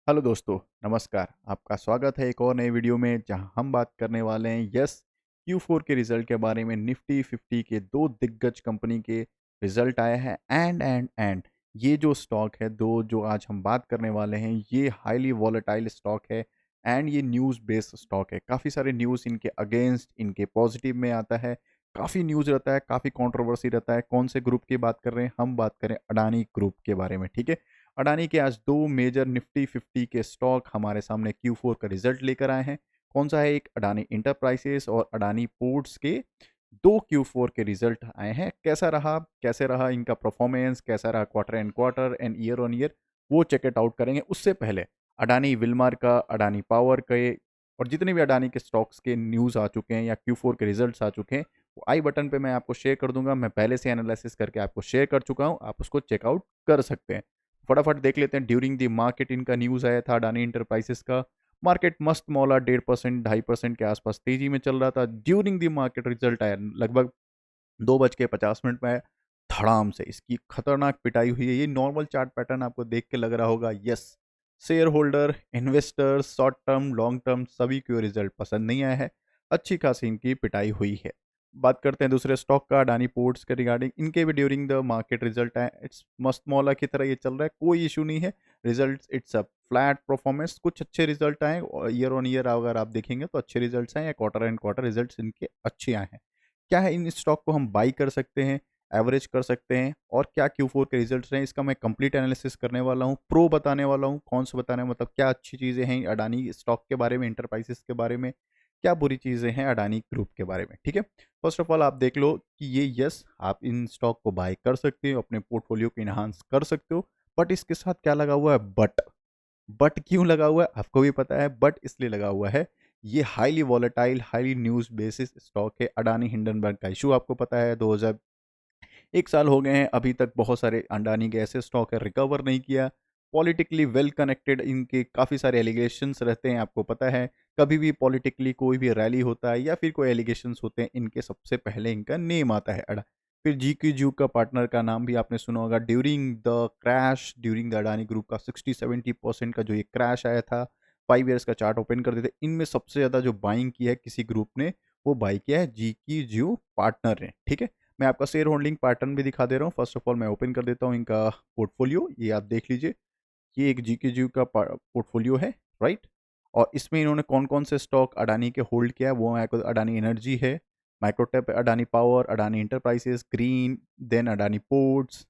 Hello दोस्तों, नमस्कार। आपका स्वागत है एक और नए वीडियो में जहां हम बात करने वाले हैं Q4 के रिजल्ट के बारे में। निफ्टी 50 के दो दिग्गज कंपनी के रिजल्ट आए हैं एंड ये जो स्टॉक है, दो जो आज हम बात करने वाले हैं, ये हाईली वॉलेटाइल स्टॉक है एंड ये न्यूज़ बेस्ड स्टॉक है। काफ़ी सारे न्यूज़ इनके अगेंस्ट, इनके पॉजिटिव में आता है। काफ़ी न्यूज़ रहता है, काफ़ी कंट्रोवर्सी रहता है। कौन से ग्रुप की बात कर रहे हैं? हम बात करें अडानी ग्रुप के बारे में, ठीक है। अडानी के आज दो मेजर निफ्टी 50 के स्टॉक हमारे सामने Q4 का रिजल्ट लेकर आए हैं। कौन सा है? एक अडानी इंटरप्राइजेस और अडानी पोर्ट्स के दो Q4 के रिजल्ट आए हैं। कैसे रहा इनका परफॉर्मेंस, कैसा रहा quarter and quarter and year on year, वो चेक इट आउट करेंगे। उससे पहले अडानी विल्मार का, अडानी पावर के और जितने भी अडानी के स्टॉक्स के न्यूज़ आ चुके हैं या Q4 के रिजल्ट्स आ चुके हैं, वो आई बटन पे मैं आपको शेयर कर दूंगा। मैं पहले से एनालिसिस करके आपको शेयर कर चुका हूँ, आप उसको चेकआउट कर सकते हैं। फटाफट देख लेते हैं। ड्यूरिंग द मार्केट इनका न्यूज़ आया था अडानी इंटरप्राइजेस का। मार्केट मस्त मौला 1.5% 2.5% के आसपास तेजी में चल रहा था। ड्यूरिंग द मार्केट रिजल्ट आया लगभग 2:50 में आया। धड़ाम से इसकी खतरनाक पिटाई हुई है। ये नॉर्मल चार्ट पैटर्न आपको देख के लग रहा होगा, yes, share holder, investors, short term, long term सभी को रिजल्ट पसंद नहीं आया है। अच्छी खासी इनकी पिटाई हुई है। बात करते हैं दूसरे स्टॉक का, अडानी पोर्ट्स के रिगार्डिंग। इनके भी ड्यूरिंग द मार्केट रिजल्ट आए। इट्स मस्त मौला की तरह ये चल रहा है, कोई इशू नहीं है। Result it's a flat performance. कुछ अच्छे रिजल्ट आए और ईयर ऑन ईयर अगर आप देखेंगे तो अच्छे रिजल्ट्स आए, या क्वार्टर एंड क्वार्टर रिजल्ट्स इनके अच्छे आए हैं। क्या है, इन स्टॉक को हम बाई कर सकते हैं, एवरेज कर सकते हैं, और क्या Q4 के रिजल्ट्स हैं, इसका मैं कंप्लीट एनालिसिस करने वाला हूँ। प्रो बताने वाला हूँ, कौन सा बताने मतलब क्या अच्छी चीज़ें हैं अडानी स्टॉक के बारे में, इंटरप्राइजेस के बारे में, क्या बुरी चीज़ें हैं अडानी ग्रुप के बारे में, ठीक है। फर्स्ट ऑफ ऑल आप देख लो कि ये, यस, आप इन स्टॉक को बाय कर सकते हो, अपने पोर्टफोलियो को इन्हांस कर सकते हो। बट इसके साथ क्या लगा हुआ है? बट क्यों लगा हुआ है आपको भी पता है। बट इसलिए लगा हुआ है, ये highly volatile, highly news basis stock है। अडानी हिंडनबर्ग का इशू आपको पता है, 1 साल हो गए हैं, अभी तक बहुत सारे अडानी के ऐसे स्टॉक है रिकवर नहीं किया। पॉलिटिकली वेल कनेक्टेड इनके काफ़ी सारे एलिगेशंस रहते हैं, आपको पता है। कभी भी पॉलिटिकली कोई भी रैली होता है या फिर कोई एलिगेशंस होते हैं, इनके सबसे पहले इनका नेम आता है अडा। फिर GQ का पार्टनर का नाम भी आपने सुना होगा। ड्यूरिंग द अडानी ग्रुप का 60-70% का जो ये क्रैश आया था, 5 ईयर्स का चार्ट ओपन कर देते, इनमें सबसे ज़्यादा जो बाइंग की है किसी ग्रुप ने, वो बाई किया है GQ पार्टनर ने, ठीक है। मैं आपका शेयर होल्डिंग पैटर्न भी दिखा दे रहा हूँ। फर्स्ट ऑफ ऑल मैं ओपन कर देता हूँ इनका पोर्टफोलियो, ये आप देख लीजिए। ये एक जीके का पोर्टफोलियो है, राइट। और इसमें इन्होंने कौन कौन से स्टॉक अडानी के होल्ड किया है, वो है अडानी एनर्जी है, माइक्रोटेप, Adani power, Adani enterprises, green, then Adani ports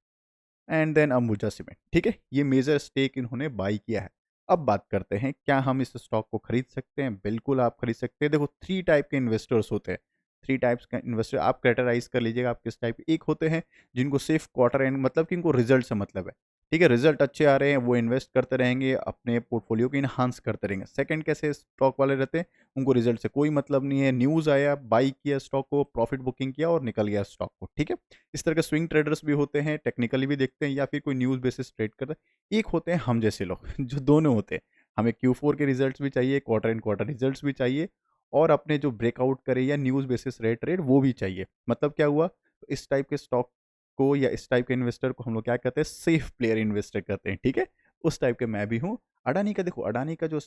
and then Ambuja cement, ठीक है। ये मेजर स्टेक इन्होंने बाई किया है। अब बात करते हैं, क्या हम इस स्टॉक को खरीद सकते हैं? बिल्कुल आप खरीद सकते हैं। देखो, 3 टाइप के इन्वेस्टर्स होते हैं। 3 टाइप्स का इन्वेस्टर आप कैटेगराइज कर लीजिएगा, आप किस टाइप। एक होते हैं जिनको सिर्फ क्वार्टर एंड मतलब कि इनको रिजल्ट से मतलब है, ठीक है। रिजल्ट अच्छे आ रहे हैं, वो इन्वेस्ट करते रहेंगे, अपने पोर्टफोलियो को इनहांस करते रहेंगे। सेकंड कैसे स्टॉक वाले रहते हैं, उनको रिजल्ट से कोई मतलब नहीं है। न्यूज़ आया, बाई किया स्टॉक को, प्रॉफिट बुकिंग किया और निकल गया स्टॉक को, ठीक है। इस तरह के स्विंग ट्रेडर्स भी होते हैं, टेक्निकली भी देखते हैं या फिर कोई न्यूज़ बेसिस ट्रेड करता है। एक होते हैं हम जैसे लोग जो दोनों होते हैं। हमें Q4 के रिजल्ट्स भी चाहिए, क्वार्टर एंड क्वार्टर रिजल्ट्स भी चाहिए, और अपने जो ब्रेकआउट करे या न्यूज़ बेसिस रेट ट्रेड वो भी चाहिए। मतलब क्या हुआ, तो इस टाइप के स्टॉक को या इस टाइप के इन्वेस्टर को हम लोग क्या कहते हैं? सेफ प्लेयर इन्वेस्टर कहते हैं, ठीक है। उस टाइप के मैं भी हूँ। अडानी का देखो, अडानी का जो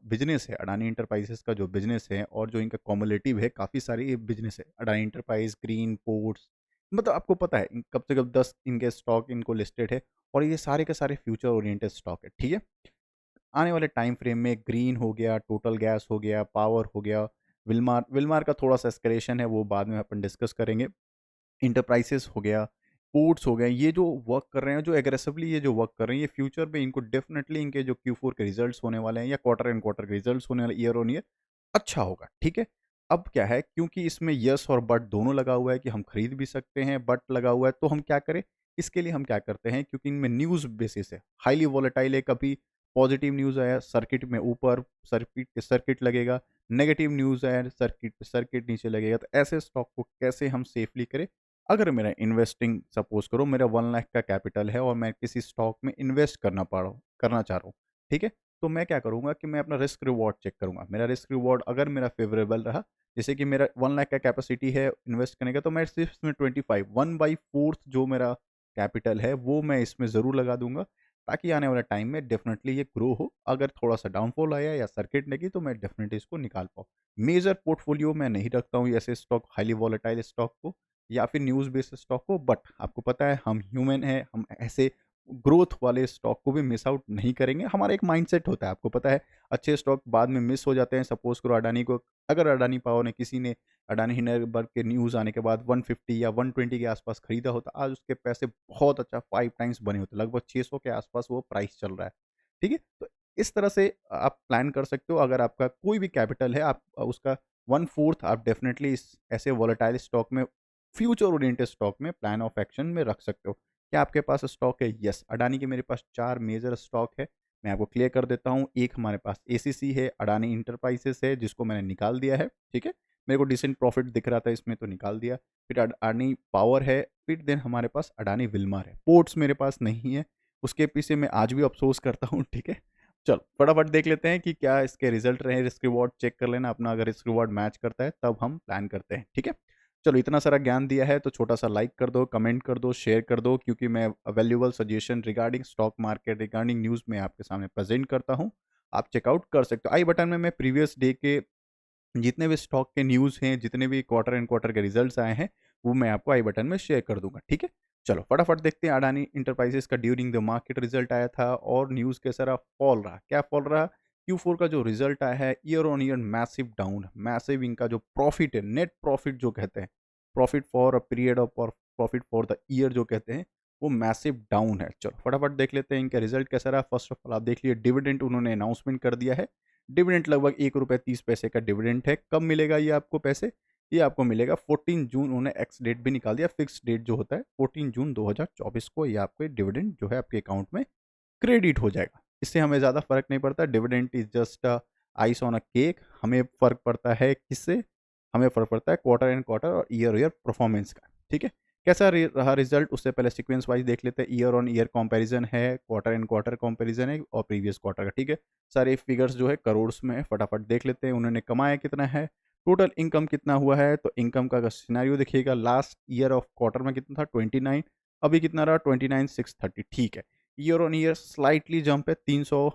बिजनेस है, अडानी इंटरप्राइजेस का जो बिजनेस है और जो इनका कॉमुलेटिव है, काफ़ी सारे बिजनेस है। अडानी इंटरप्राइज, ग्रीन पोर्ट्स, मतलब आपको पता है कम से कम 10 इनके स्टॉक इनको लिस्टेड है, और ये सारे के सारे फ्यूचर ओरिएंटेड स्टॉक है, ठीक है। आने वाले टाइम फ्रेम में ग्रीन हो गया, टोटल गैस हो गया, पावर हो गया, विल्मार विल्मार का थोड़ा सा एस्केलेशन है, वो बाद में अपन डिस्कस करेंगे। इंटरप्राइजेस हो गया, पोर्ट्स हो गए, ये जो वर्क कर रहे हैं, जो एग्रेसिवली ये जो वर्क कर रहे हैं, ये फ्यूचर में इनको डेफिनेटली इनके जो Q4 के रिजल्ट्स होने वाले हैं या क्वार्टर एंड क्वार्टर के रिजल्ट्स होने वाले ईयर ऑन ईयर, अच्छा होगा, ठीक है। अब क्या है, क्योंकि इसमें यस और बट दोनों लगा हुआ है कि हम खरीद भी सकते हैं, बट लगा हुआ है, तो हम क्या करें? इसके लिए हम क्या करते हैं, क्योंकि इनमें न्यूज़ बेसिस है, हाईली वॉलेटाइल है। कभी पॉजिटिव न्यूज़ आया, सर्किट में ऊपर सर्किट लगेगा, नेगेटिव न्यूज़ आया, सर्किट नीचे लगेगा। तो ऐसे स्टॉक को कैसे हम सेफली करें? अगर मेरा इन्वेस्टिंग, सपोज करो मेरा 1 लाख का कैपिटल है और मैं किसी स्टॉक में इन्वेस्ट करना चाह रहा हूँ, ठीक है। तो मैं क्या करूँगा कि मैं अपना रिस्क रिवॉर्ड चेक करूँगा। मेरा रिस्क रिवॉर्ड अगर मेरा फेवरेबल रहा, जैसे कि मेरा 1 लाख का कैपेसिटी है इन्वेस्ट करने का, तो मैं सिर्फ इसमें 25 1/4 जो मेरा कैपिटल है वो मैं इसमें ज़रूर लगा दूंगा। ताकि आने वाले टाइम में डेफिनेटली ये ग्रो हो। अगर थोड़ा-सा डाउनफॉल आया या सर्किट लगी तो मैं डेफिनेटली इसको निकाल पाऊँ। मेजर पोर्टफोलियो मैं नहीं रखता हूँ ऐसे स्टॉक, हाइली वोलेटाइल स्टॉक को या फिर न्यूज़ बेस्ड स्टॉक को, बट आपको पता है हम ह्यूमन हैं, हम ऐसे ग्रोथ वाले स्टॉक को भी मिस आउट नहीं करेंगे। हमारा एक माइंडसेट होता है, आपको पता है अच्छे स्टॉक बाद में मिस हो जाते हैं। सपोज़ करो अडानी को, अगर अडानी पावर ने, किसी ने अडानी हिंडनबर्ग के न्यूज़ आने के बाद 150 या 120 के आसपास खरीदा होता, आज उसके पैसे बहुत अच्छा 5 टाइम्स बने होते, लगभग 600 के आसपास वो प्राइस चल रहा है। ठीक है? तो इस तरह से आप प्लान कर सकते हो। अगर आपका कोई भी कैपिटल है, आप उसका 1/4 आप डेफ़िनेटली इस ऐसे वोलेटाइल स्टॉक में, फ्यूचर ओरिएंटेड स्टॉक में प्लान ऑफ एक्शन में रख सकते हो। क्या आपके पास स्टॉक है? यस, अडानी के मेरे पास 4 मेजर स्टॉक है। मैं आपको क्लियर कर देता हूँ। एक हमारे पास एसीसी है, अडानी एंटरप्राइजेज़ है, जिसको मैंने निकाल दिया है, ठीक है? मेरे को डिसेंट प्रॉफ़िट दिख रहा था इसमें तो निकाल दिया। फिर अडानी पावर है, फिर देन हमारे पास अडानी विल्मर है। पोर्ट्स मेरे पास नहीं है, उसके पीछे मैं आज भी अफ़सोस करता हूँ, ठीक है? चलो फटाफट देख लेते हैं कि क्या इसके रिज़ल्ट रहे, रिस्क रिवॉर्ड चेक कर लेना अपना, अगर रिस्क रिवॉर्ड मैच करता है तब हम प्लान करते हैं, ठीक है? चलो इतना सारा ज्ञान दिया है तो छोटा-सा लाइक कर दो, कमेंट कर दो, शेयर कर दो, क्योंकि मैं valuable suggestion regarding stock market, regarding news में आपके सामने प्रेज़ेंट करता हूँ। आप चेकआउट कर सकते हो। आई बटन में मैं प्रीवियस डे के जितने भी स्टॉक के न्यूज़ हैं, जितने भी क्वार्टर एंड क्वार्टर के रिजल्ट्स आए हैं, वो मैं आपको आई बटन में शेयर कर दूँगा, ठीक है? चलो फटाफट देखते हैं। अडानी एंटरप्राइजेज़ का ड्यूरिंग द मार्केट रिजल्ट आया था और न्यूज़ कैसा रहा? फॉल रहा। क्या फॉल रहा? Q4 का जो रिजल्ट आया है, year on year massive down, massive इनका जो प्रॉफिट है, नेट प्रॉफिट जो कहते हैं, profit for a period of और प्रॉफिट फॉर द ईयर जो कहते हैं, वो मैसिव डाउन है। चलो फटाफट देख लेते हैं इनका रिजल्ट कैसा रहा। फर्स्ट ऑफ ऑल आप देख लिए डिविडेंड उन्होंने अनाउंसमेंट कर दिया है। डिविडेंड लगभग ₹1.30 का डिविडेंड है। कब मिलेगा ये आपको पैसे? ये आपको मिलेगा 14 जून, उन्होंने एक्स डेट भी निकाल दिया, फिक्स डेट जो होता है 14 जून 2024 को ये आपके डिविडेंड जो है आपके अकाउंट में क्रेडिट हो जाएगा। इससे हमें ज़्यादा फ़र्क नहीं पड़ता, dividend is just ice on a cake. हमें फ़र्क पड़ता है किससे? हमें फ़र्क पड़ता है क्वार्टर एंड क्वार्टर और ईयर ईयर परफॉर्मेंस का, ठीक है? कैसा रहा रिजल्ट, उससे पहले सीक्वेंस वाइज देख लेते हैं। ईयर ऑन ईयर कंपैरिजन है, क्वार्टर एंड क्वार्टर कंपैरिजन है और प्रीवियस क्वार्टर का, ठीक है? सारे फिगर्स जो है करोड़ में है, फटाफट देख लेते हैं। उन्होंने कमाया कितना है, टोटल इनकम कितना हुआ है, तो इनकम का अगर सिनेरियो देखिएगा, लास्ट ईयर ऑफ क्वार्टर में कितना था 29, अभी कितना रहा 29,630, ठीक है? Year on year slightly jump है, 300,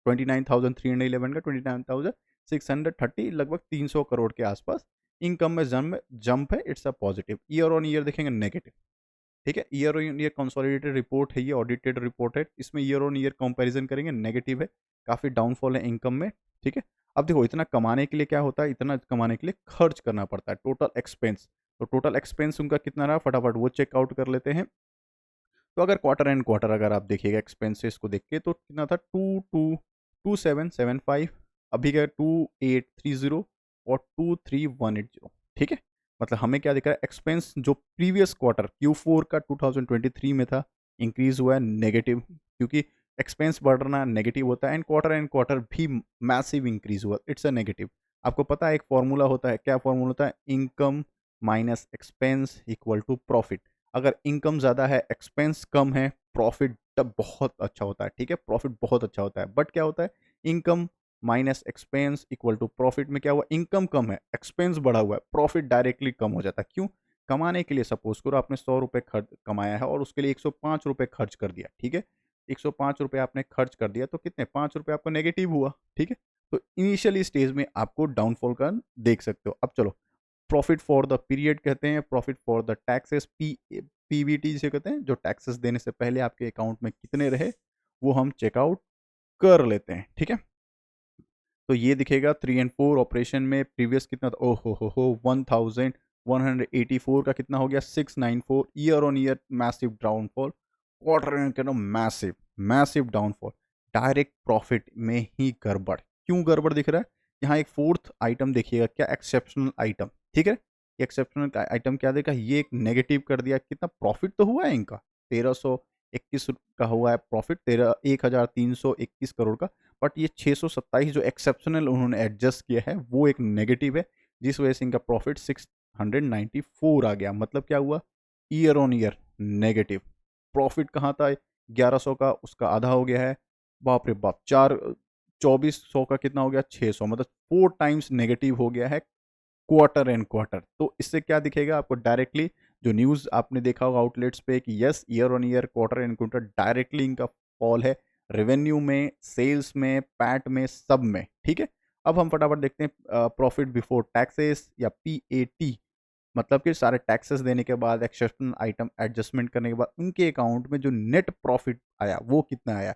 29,311 का 29,630, लगभग 300 करोड़ के आसपास इनकम में जंप है। It's a positive. Year on year देखेंगे नेगेटिव, ठीक है? Year on year consolidated report है, ये ऑडिटेड रिपोर्ट है, इसमें ईयर ऑन ईयर कंपैरिजन करेंगे नेगेटिव है, काफ़ी डाउनफॉल है इनकम में, ठीक है? अब देखो इतना कमाने के लिए क्या होता है, इतना कमाने के लिए खर्च करना पड़ता है, टोटल एक्सपेंस। तो टोटल एक्सपेंस उनका कितना रहा, फटाफट वो चेकआउट कर लेते हैं। तो अगर क्वार्टर एंड क्वार्टर अगर आप देखिएगा एक्सपेंसेस को देख के, तो कितना था, 2775, अभी का 2830 और 23180, ठीक है? मतलब हमें क्या दिख रहा है, एक्सपेंस जो प्रीवियस क्वार्टर Q4 का 2023 में था, इंक्रीज हुआ है नेगेटिव, क्योंकि एक्सपेंस बढ़ना नेगेटिव होता है, एंड क्वार्टर भी मैसिव इंक्रीज हुआ, इट्स अ नेगेटिव। आपको पता है एक फॉर्मूला होता है, क्या फॉर्मूला होता है? Income minus expense equal to profit. अगर इनकम ज़्यादा है, एक्सपेंस कम है, प्रॉफिट तब बहुत अच्छा होता है, ठीक है? प्रॉफिट बहुत अच्छा होता है, बट क्या होता है, income minus expense equal to profit में क्या हुआ, इनकम कम है, एक्सपेंस बढ़ा हुआ है, प्रॉफिट डायरेक्टली कम हो जाता है। क्यों? कमाने के लिए सपोज करो आपने ₹100 खर्च कमाया है और उसके लिए ₹105 खर्च कर दिया, ठीक है? ₹105 आपने खर्च कर दिया तो कितने, ₹5 आपको नेगेटिव हुआ, ठीक है? तो इनिशियली स्टेज में आपको डाउनफॉल का देख सकते हो। अब चलो, प्रॉफिट फॉर द पीरियड कहते हैं, profit for the taxes, PBT जिसे कहते हैं, जो टैक्सेस देने से पहले आपके अकाउंट में कितने रहे, वो हम चेकआउट कर लेते हैं, ठीक है? तो ये दिखेगा 3 एंड 4 ऑपरेशन में प्रीवियस कितना था, ओह हो 1184 का कितना हो गया 694, year on year massive downfall, quarter end कहना massive massive downfall, direct profit में ही गड़बड़। क्यों गड़बड़ दिख रहा है? यहाँ एक फोर्थ आइटम देखिएगा, क्या एक्सेप्शनल आइटम, ठीक है? एक्सेप्शनल आइटम क्या देखा, ये एक नेगेटिव कर दिया, कितना प्रॉफिट तो हुआ है इनका 1321 का हुआ है प्रॉफिट, 1321 करोड़ का, बट ये 627 जो एक्सेप्शनल उन्होंने एडजस्ट किया है वो एक नेगेटिव है, जिस वजह से इनका प्रॉफिट 694 आ गया। मतलब क्या हुआ, year on year negative. Profit कहाँ था 1100 का, उसका आधा हो गया है, बाप रे बाप, 2400 का कितना हो गया 600, मतलब 4 टाइम्स नेगेटिव हो गया है क्वार्टर एंड क्वार्टर। तो इससे क्या दिखेगा आपको, डायरेक्टली जो न्यूज़ आपने देखा होगा आउटलेट्स पे कि yes year on year quarter and quarter directly इनका फॉल है, रेवेन्यू में, सेल्स में, पैट में, सब में, ठीक है। अब हम फटाफट देखते हैं प्रॉफिट बिफोर टैक्सेस या पीएटी, मतलब कि सारे टैक्सेस देने के बाद, एक्सेप्शनल आइटम एडजस्टमेंट करने के बाद उनके अकाउंट में जो नेट प्रॉफिट आया वो कितना आया।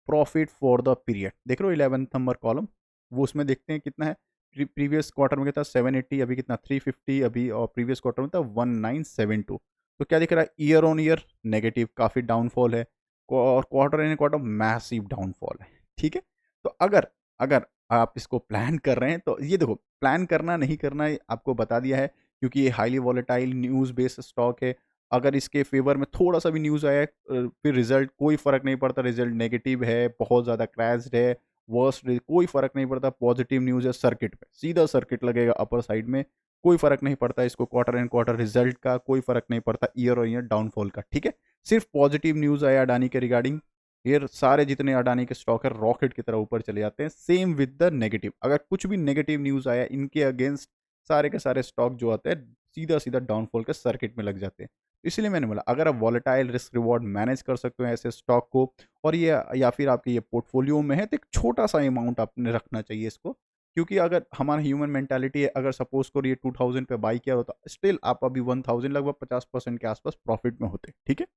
प्रॉफिट फॉर द पीरियड देख रहे हो 11th नंबर कॉलम, वो उसमें देखते हैं कितना है। प्रीवियस क्वार्टर में कितना 780, अभी कितना 350 अभी, और प्रीवियस क्वार्टर में था 1972। तो क्या दिख रहा है, ईयर ऑन ईयर नेगेटिव, काफ़ी डाउनफॉल है, और quarter in quarter massive downfall है, ठीक है। तो अगर अगर आप इसको प्लान कर रहे हैं तो ये देखो, प्लान करना नहीं करना ये आपको बता दिया है, क्योंकि ये highly volatile news based stock है। अगर इसके फेवर में थोड़ा सा भी न्यूज़ आया है, फिर रिजल्ट कोई फ़र्क नहीं पड़ता, रिजल्ट नेगेटिव है, बहुत ज़्यादा क्रैश्ड है, वर्स्ट, कोई फ़र्क नहीं पड़ता। पॉजिटिव न्यूज़ है सर्किट पे, सीधा सर्किट लगेगा अपर साइड में, कोई फ़र्क नहीं पड़ता इसको, क्वार्टर एंड क्वार्टर रिजल्ट का कोई फ़र्क नहीं पड़ता, ईयर और ईयर डाउनफॉल का, ठीक है। सिर्फ पॉजिटिव न्यूज़ आया अडानी के रिगार्डिंग, फिर सारे जितने अडानी के स्टॉक है रॉकेट की तरह ऊपर चले जाते हैं। सेम विद द नेगेटिव, अगर कुछ भी नेगेटिव न्यूज़ आया इनके अगेंस्ट, सारे के सारे स्टॉक जो आते हैं सीधा सीधा डाउनफॉल के सर्किट में लग जाते हैं। इसलिए मैंने बोला, अगर आप वॉलेटाइल रिस्क रिवॉर्ड मैनेज कर सकते हो ऐसे स्टॉक को, और ये या फिर आपके ये पोर्टफोलियो में है, तो एक छोटा सा अमाउंट आपने रखना चाहिए इसको, क्योंकि अगर हमारा ह्यूमन मेंटालिटी है, अगर सपोज करो ये 2000 पे बाई किया होता, स्टिल आप अभी 1000 लगभग 50% के आसपास प्रॉफिट में होते, ठीक है।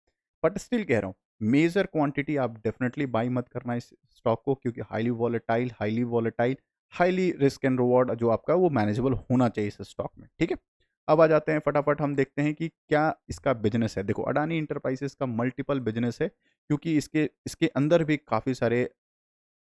बट स्टिल कह रहा हूँ, मेजर क्वांटिटी आप डेफिनेटली बाई मत करना इस स्टॉक को, क्योंकि highly volatile, highly risk and reward जो आपका वो मैनेजेबल होना चाहिए इस स्टॉक में, ठीक है। अब आ जाते हैं फटाफट, हम देखते हैं कि क्या इसका बिजनेस है। देखो, अडानी इंटरप्राइजेस का मल्टीपल बिजनेस है, क्योंकि इसके इसके अंदर भी काफ़ी सारे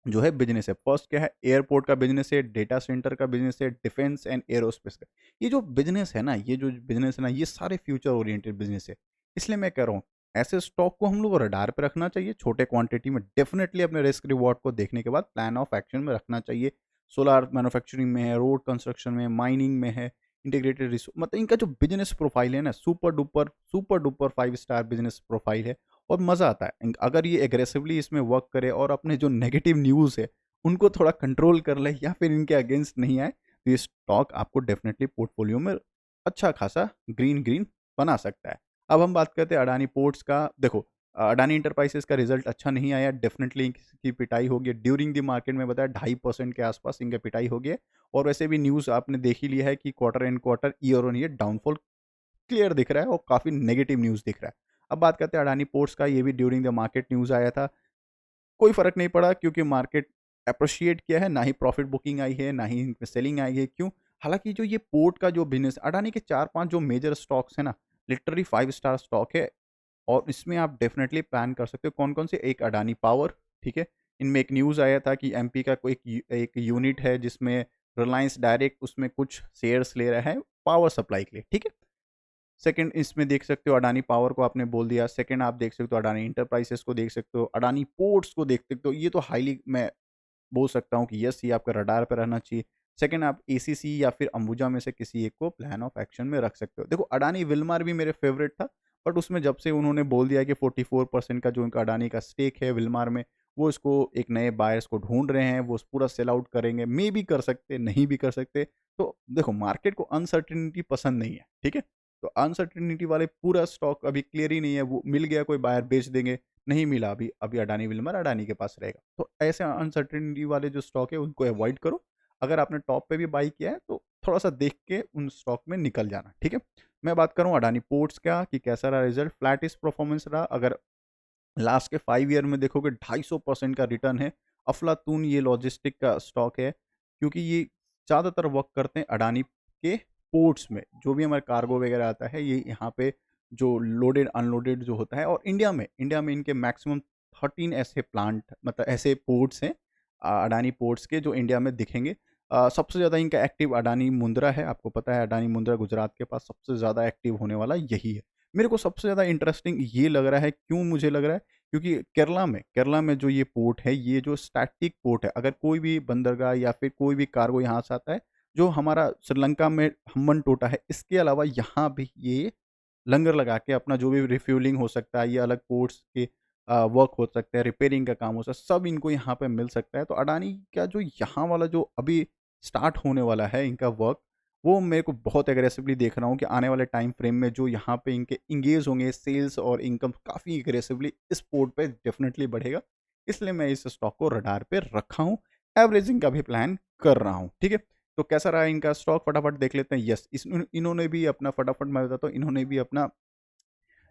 जो है बिजनेस है। फर्स्ट क्या है, एयरपोर्ट का बिजनेस है, डेटा सेंटर का बिजनेस है, डिफेंस एंड एरोस्पेस का। ये जो बिजनेस है ना, ये सारे फ्यूचर ओरिएंटेड बिजनेस है। इसलिए मैं कह रहा हूँ, ऐसे स्टॉक को हम लोग रडार पे रखना चाहिए, छोटे क्वांटिटी में, डेफिनेटली अपने रिस्क रिवॉर्ड को देखने के बाद प्लान ऑफ एक्शन में रखना चाहिए। सोलार मैन्युफैक्चरिंग में है, रोड कंस्ट्रक्शन में, माइनिंग में है, इंटीग्रेटेड रिसोर्स, मतलब इनका जो बिजनेस प्रोफाइल है ना, super duper 5 star business profile है, और मज़ा आता है। अगर ये एग्रेसिवली इसमें वर्क करे और अपने जो नेगेटिव न्यूज़ है, उनको थोड़ा कंट्रोल कर ले, या फिर इनके अगेंस्ट नहीं आए, तो ये स्टॉक आपको डेफ़िनेटली पोर्टफ़ोलियो में अच्छा खासा ग्रीन ग्रीन बना सकता है। अब हम बात करते हैं अडानी पोर्ट्स का। देखो, अडानी एंटरप्राइजेज़ का रिज़ल्ट अच्छा नहीं आया, डेफ़िनेटली इसकी पिटाई होगी। ड्यूरिंग द मार्केट में बताया 2.5% के आसपास इनकी पिटाई होगी है, और वैसे भी न्यूज़ आपने देख ही लिया है कि quarter and quarter, year on year downfall clear दिख रहा है, और काफ़ी नेगेटिव न्यूज़ दिख रहा है। अब बात करते हैं अडानी पोर्ट्स का, ये भी ड्यूरिंग द मार्केट न्यूज़ आया था। कोई फ़र्क नहीं पड़ा, क्योंकि मार्केट एप्रिशिएट किया है, ना ही प्रॉफिट बुकिंग आई है, ना ही इनमें सेलिंग आई है। क्यों? हालाँकि जो ये पोर्ट का जो बिज़नेस, अडानी के 4-5 जो मेजर स्टॉक्स हैं ना, लिटरली 5 स्टार स्टॉक है, और इसमें आप डेफ़िनेटली प्लान कर सकते हो। कौन-कौन से? एक अडानी पावर, ठीक है? इनमें एक न्यूज़ आया था कि एमपी का कोई एक यूनिट है जिसमें रिलायंस डायरेक्ट उसमें कुछ शेयर्स ले रहा है पावर सप्लाई के लिए, ठीक है? सेकंड, इसमें देख सकते हो अडानी पावर को आपने बोल दिया। सेकंड, आप देख सकते हो अडानी एंटरप्राइजेस को देख सकते हो, अडानी पोर्ट्स को देख सकते हो। ये तो हाईली मैं बोल सकता हूँ कि यस, ये आपका रडार पे रहना चाहिए। सेकंड, आप एसीसी या फिर अंबुजा में से किसी एक को प्लान ऑफ एक्शन में रख सकते हो। देखो, अडानी विल्मार भी मेरे फेवरेट था, बट उसमें जब से उन्होंने बोल दिया कि 44% का जो उनका अडानी का स्टेक है विल्मार में, वो इसको एक नए बायर्स को ढूँढ रहे हैं, वो पूरा सेल आउट करेंगे। मे बी कर सकते, नहीं भी कर सकते। तो देखो, मार्केट को अनसर्टेनिटी पसंद नहीं है, ठीक है? तो अनसर्टेनिटी वाले पूरा स्टॉक अभी क्लियर ही नहीं है, वो मिल गया कोई बायर बेच देंगे, नहीं मिला अभी अभी अडानी विल्मर अडानी के पास रहेगा। तो ऐसे अनसर्टेनिटी वाले जो स्टॉक है उनको अवॉइड करो। अगर आपने टॉप पे भी बाई किया है तो थोड़ा-सा देख के उन स्टॉक में निकल जाना, ठीक है? मैं बात करूँ अडानी पोर्ट्स का कि कैसा रहा रिज़ल्ट, फ्लैटिश परफॉर्मेंस रहा। अगर लास्ट के 5 ईयर में देखोगे 250% का रिटर्न है। अफलातून ये लॉजिस्टिक का स्टॉक है, क्योंकि ये ज़्यादातर वर्क करते हैं अडानी के पोर्ट्स में। जो भी हमारा कार्गो वगैरह आता है, ये यहाँ पे जो लोडेड अनलोडेड जो होता है, और इंडिया में इनके मैक्सिमम 13 ऐसे प्लांट, मतलब ऐसे पोर्ट्स हैं अडानी पोर्ट्स के, जो इंडिया में दिखेंगे। सबसे ज़्यादा इनका एक्टिव अडानी मुंद्रा है। आपको पता है अडानी मुंद्रा गुजरात के पास सबसे ज़्यादा एक्टिव होने वाला यही है। मेरे को सबसे ज़्यादा इंटरेस्टिंग ये लग रहा है, क्यों मुझे लग रहा है? क्योंकि केरला में जो ये पोर्ट है, ये जो स्टैटिक पोर्ट है, अगर कोई भी बंदरगाह या फिर कोई भी कार्गो यहाँ से आता है, जो हमारा श्रीलंका में हम्बनटोटा है, इसके अलावा यहाँ भी ये लंगर लगा के अपना जो भी रिफ्यूलिंग हो सकता है, ये अलग पोर्ट्स के वर्क हो सकते हैं, रिपेयरिंग का काम हो सकता है, सब इनको यहाँ पे मिल सकता है। तो अडानी का जो यहाँ वाला जो अभी स्टार्ट होने वाला है इनका वर्क, वो मेरे को बहुत एग्रेसिवली देख रहा हूँ कि आने वाले टाइम फ्रेम में जो यहाँ पे इनके इंगेज होंगे, सेल्स और इनकम काफ़ी एग्रेसिवली इस पोर्ट पे डेफिनेटली बढ़ेगा। इसलिए मैं इस स्टॉक को रडार पे रखा हूँ, एवरेजिंग का भी प्लान कर रहा हूँ, ठीक है। तो कैसा रहा इनका स्टॉक फटाफट देख लेते हैं। यस, इन्होंने भी अपना, फटाफट मैं बताता हूँ, इन्होंने भी अपना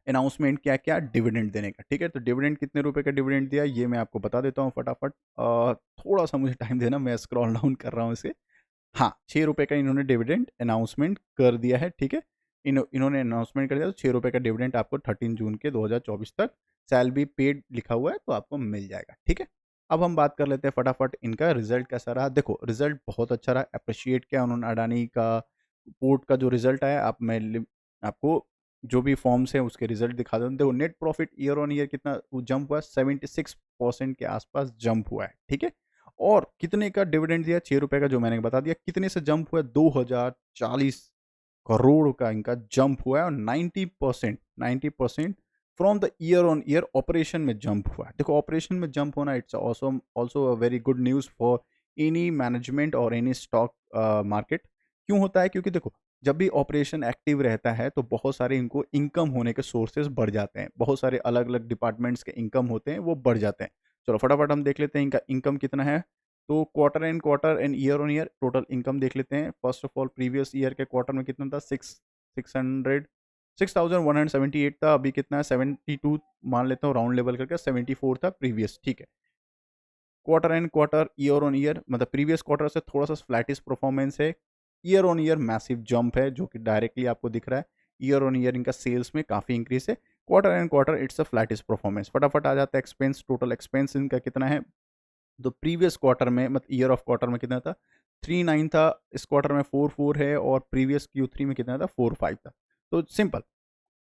अनाउंसमेंट किया क्या, डिविडेंड देने का, ठीक है। तो डिविडेंड कितने रुपए का डिविडेंड दिया ये मैं आपको बता देता हूँ फटाफट। थोड़ा सा मुझे टाइम देना, मैं स्क्रॉल डाउन कर रहा हूँ इसे। हाँ, ₹6 का इन्होंने डिविडेंड अनाउंसमेंट कर दिया है, ठीक है। इन्होंने अनाउंसमेंट कर दिया, तो ₹6 का डिविडेंड आपको 13 जून के 2024 तक शैल बी पेड लिखा हुआ है, तो आपको मिल जाएगा, ठीक है। अब हम बात कर लेते हैं फटाफट इनका रिजल्ट कैसा रहा। देखो रिजल्ट बहुत अच्छा रहा, एप्रिशिएट किया उन्होंने अडानी का पोर्ट का जो रिजल्ट आया। आप मैं आपको जो भी फॉर्म्स हैं उसके रिजल्ट दिखा देता हूँ। देखो net profit year on year कितना जंप हुआ, 76% के आसपास जंप हुआ है, ठीक है। और कितने का डिविडेंड दिया, ₹6 का, जो मैंने बता दिया। कितने से जंप हुआ, 2040 करोड़ का इनका जंप हुआ है। और 90% from the year on year operation में जंप हुआ है। देखो ऑपरेशन में जंप होना, it's also a very good news for any management और एनी स्टॉक मार्केट। क्यों होता है, क्योंकि देखो जब भी ऑपरेशन एक्टिव रहता है तो बहुत सारे इनको इनकम होने के सोर्सेज बढ़ जाते हैं, बहुत सारे अलग अलग डिपार्टमेंट्स के इनकम होते हैं वो बढ़ जाते हैं। चलो फटाफट हम देख लेते हैं इनका इनकम कितना है। तो quarter and year on year total income देख लेते हैं। First of all previous year के क्वार्टर में कितना था, 6178 था। अभी कितना है, 72 मान लेता हूँ राउंड लेवल करके, 74 था प्रीवियस, ठीक है। Quarter and quarter, year on year, मतलब प्रीवियस क्वार्टर से थोड़ा सा फ्लैटिश परफॉर्मेंस है। Year on year massive jump है, जो कि डायरेक्टली आपको दिख रहा है। ईयर ऑन ईयर इनका सेल्स में काफ़ी इंक्रीज है। Quarter and quarter it's a flattish performance. फटाफट आ जाता है एक्सपेंस, टोटल एक्सपेंस इनका कितना है। तो प्रीवियस क्वार्टर में, मतलब ईयर ऑफ क्वार्टर में कितना था, 39 था। इस क्वार्टर में 44 है। और प्रीवियस Q3 में कितना था, 45 था। तो सिंपल,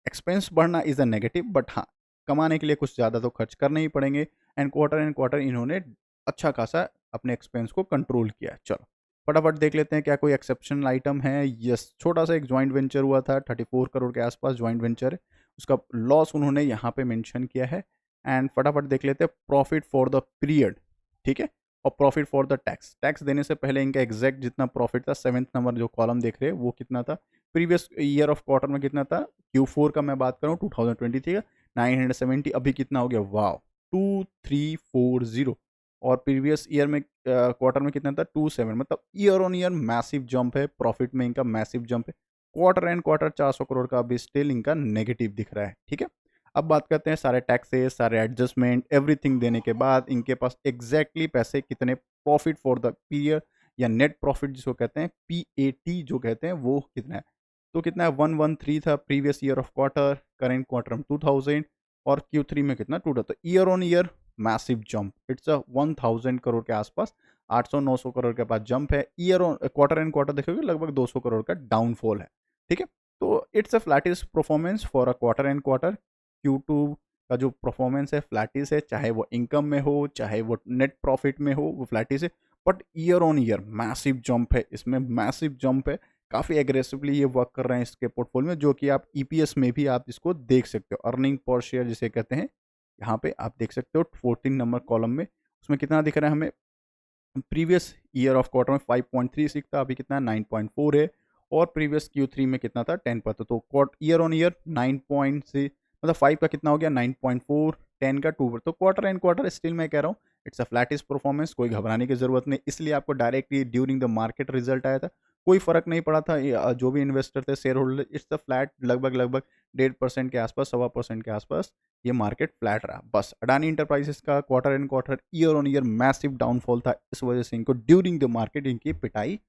एक्सपेंस बढ़ना इज़ अ नेगेटिव, बट हाँ, कमाने के लिए कुछ ज़्यादा तो खर्च करने ही पड़ेंगे। एंड क्वार्टर इन्होंने अच्छा खासा अपने एक्सपेंस को कंट्रोल किया है। चलो फटाफट देख लेते हैं क्या कोई एक्सेप्शनल आइटम है। यस, छोटा सा एक जॉइंट वेंचर हुआ था, 34 करोड़ के आसपास जॉइंट वेंचर है, उसका लॉस उन्होंने यहाँ पे मेंशन किया है। एंड फटाफट देख लेते हैं प्रॉफिट फॉर द पीरियड, ठीक है। और profit for the tax, tax देने से पहले इनका एग्जैक्ट जितना प्रॉफिट था, 7th नंबर जो कॉलम देख रहे हैं वो कितना था, प्रीवियस ईयर ऑफ क्वार्टर में कितना था। Q4 का मैं बात करूँ 2023 का, 970। अभी कितना हो गया, वाह, 2340। और प्रीवियस ईयर में क्वार्टर में कितना था, 27। मतलब year on year massive jump है, प्रॉफिट में इनका मैसिव जंप है। क्वार्टर एंड क्वार्टर 400 करोड़ का अभी स्टिल इनका नेगेटिव दिख रहा है, ठीक है। अब बात करते हैं सारे टैक्सेस, सारे एडजस्टमेंट, एवरीथिंग देने के बाद इनके पास एग्जैक्टली पैसे कितने, प्रॉफिट फॉर द पीरियड या नेट प्रॉफिट जिसको कहते हैं, PAT जो कहते हैं, वो कितना है। तो कितना है, 113 था previous year of quarter, current quarter में 2000। और Q3 में कितना, 2 था। तो year on year massive jump, it's a 1000 crore के आसपास, 800-900 करोड़ के पास जंप है। Year on quarter and quarter देखोगे लगभग 200 करोड़ का डाउनफॉल है, ठीक है। तो it's a flattish performance for a quarter and quarter. Q2 का जो परफॉर्मेंस है फ्लैटिश है, चाहे वो इनकम में हो चाहे वो नेट प्रॉफिट में हो, वो फ्लैटिश है। But year on year massive jump है, इसमें मैसिव जंप है। काफ़ी एग्रेसिवली ये वर्क कर रहे हैं इसके पोर्टफोलियो में, जो कि आप EPS में भी आप इसको देख सकते हो, अर्निंग पर शेयर जिसे कहते हैं। यहाँ पे आप देख सकते हो 14 नंबर कॉलम में, उसमें कितना दिख रहा है हमें, प्रीवियस ईयर ऑफ क्वार्टर में 5.36 था, अभी कितना 9.4 है। और प्रीवियस Q3 में कितना था, 10 पर था। तो ईयर ऑन ईयर 9 से, मतलब 5 का कितना हो गया, 9.4, 10 का 2 पर। तो क्वार्टर एंड क्वार्टर स्टिल मैं कह रहा हूँ इट्स अ फ्लैटिश परफॉर्मेंस, कोई घबराने की जरूरत नहीं। इसलिए आपको directly during the market result आया था, कोई फर्क नहीं पड़ा था। जो भी इन्वेस्टर थे, share holder, it's the flat, लगभग लगभग 1.5% के आसपास, 1.25% के आसपास ये मार्केट फ्लैट रहा। बस अडानी इंटरप्राइजेस का quarter and quarter, year on year massive downfall था, इस वजह से इनको ड्यूरिंग द मार्केट इनकी पिटाई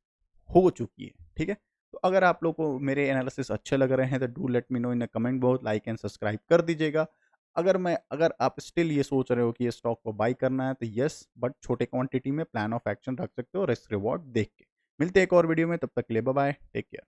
हो चुकी है, ठीक है। तो अगर आप लोग को मेरे एनालिसिस अच्छे लग रहे हैं तो do let me know in comment box, like and subscribe कर दीजिएगा। अगर आप स्टिल ये सोच रहे हो कि ये स्टॉक को बाई करना है तो यस, बट छोटे क्वांटिटी में प्लान ऑफ एक्शन रख सकते हो, रिस्क रिवॉर्ड देख के। मिलते हैं एक और वीडियो में, तब तक के लिए बाय बाय, टेक केयर।